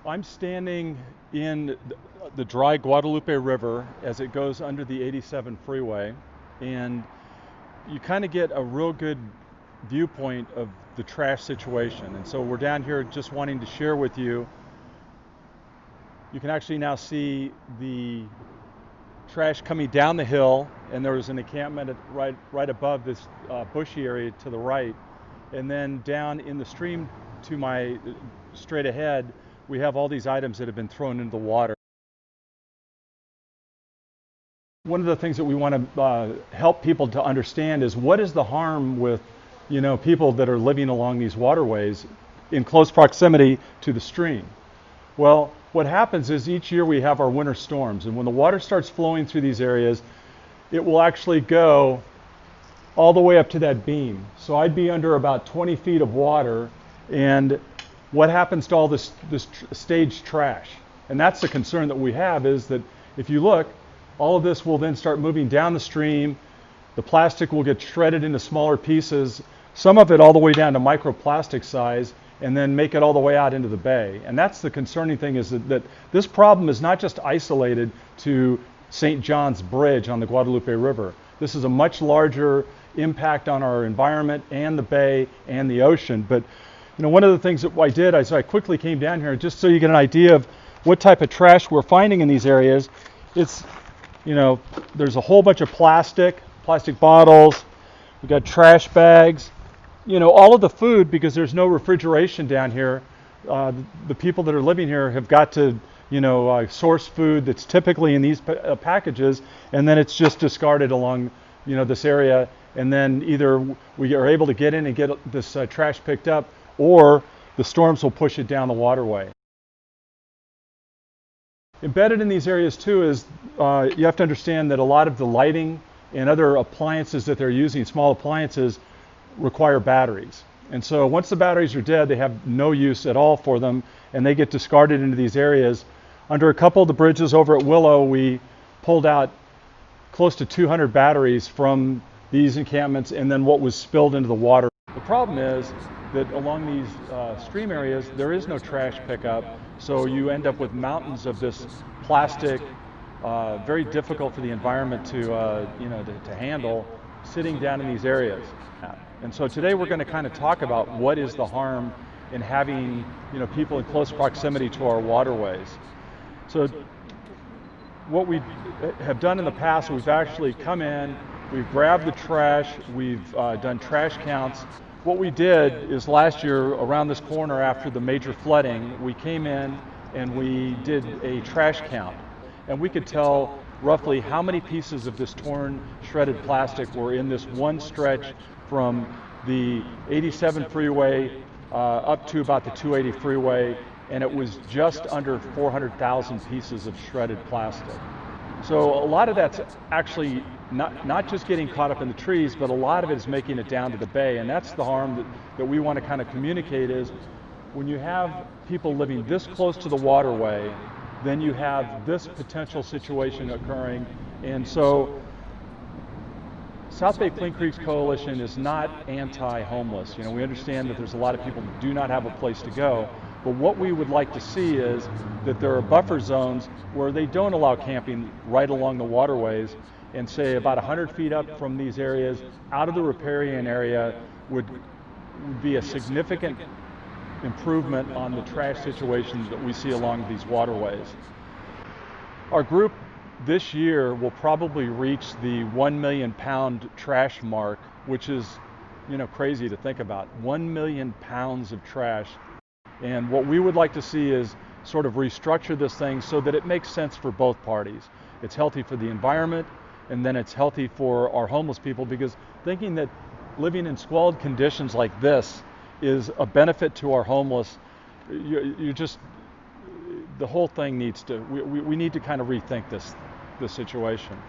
I'm standing in the dry Guadalupe River as it goes under the 87 freeway, and you kind of get a real good viewpoint of the trash situation. And so we're down here just wanting to share with you. You can actually now see the trash coming down the hill, and there's an encampment right above this bushy area to the right. And then down in the stream to my straight ahead, we have all these items that have been thrown into the water. One of the things that we want to help people to understand is what is the harm with, people that are living along these waterways in close proximity to the stream. Well, what happens is each year we have our winter storms, and when the water starts flowing through these areas, it will actually go all the way up to that beam. So I'd be under about 20 feet of water, and what happens to all this staged trash? And that's the concern that we have, is that if you look, all of this will then start moving down the stream. The plastic will get shredded into smaller pieces, some of it all the way down to microplastic size, and then make it all the way out into the bay. And that's the concerning thing, is that this problem is not just isolated to St. John's Bridge on the Guadalupe River. This is a much larger impact on our environment and the bay and the ocean. But one of the things that I did is I quickly came down here just so you get an idea of what type of trash we're finding in these areas. It's, there's a whole bunch of plastic bottles. We've got trash bags. All of the food, because there's no refrigeration down here, the people that are living here have got to, source food that's typically in these packages, and then it's just discarded along, this area. And then either we are able to get in and get this trash picked up, or the storms will push it down the waterway. Embedded in these areas too is you have to understand that a lot of the lighting and other appliances that they're using, small appliances, require batteries. And so once the batteries are dead, they have no use at all for them, and they get discarded into these areas. Under a couple of the bridges over at Willow, we pulled out close to 200 batteries from these encampments, and then what was spilled into the water. The problem is that along these stream areas, there is no trash pickup, so you end up with mountains of this plastic, very difficult for the environment to handle, sitting down in these areas. And so today we're going to kind of talk about what is the harm in having people in close proximity to our waterways. So what we have done in the past, we've actually come in, we've grabbed the trash, we've done trash counts. What we did is last year, around this corner after the major flooding, we came in and we did a trash count. And we could tell roughly how many pieces of this torn, shredded plastic were in this one stretch from the 87 freeway up to about the 280 freeway, and it was just under 400,000 pieces of shredded plastic. So a lot of that's actually not just getting caught up in the trees, but a lot of it is making it down to the bay, and that's the harm that we want to kind of communicate is when you have people living this close to the waterway, then you have this potential situation occurring. And so South Bay Clean Creeks Coalition is not anti-homeless. We understand that there's a lot of people who do not have a place to go, but what we would like to see is that there are buffer zones where they don't allow camping right along the waterways, and say about 100 feet up from these areas, out of the riparian area, would be a significant improvement on the trash situations that we see along these waterways. Our group this year will probably reach the 1 million pound trash mark, which is, crazy to think about. 1 million pounds of trash. And what we would like to see is sort of restructure this thing so that it makes sense for both parties. It's healthy for the environment, and then it's healthy for our homeless people, because thinking that living in squalid conditions like this is a benefit to our homeless, the whole thing needs to, we need to kind of rethink this situation.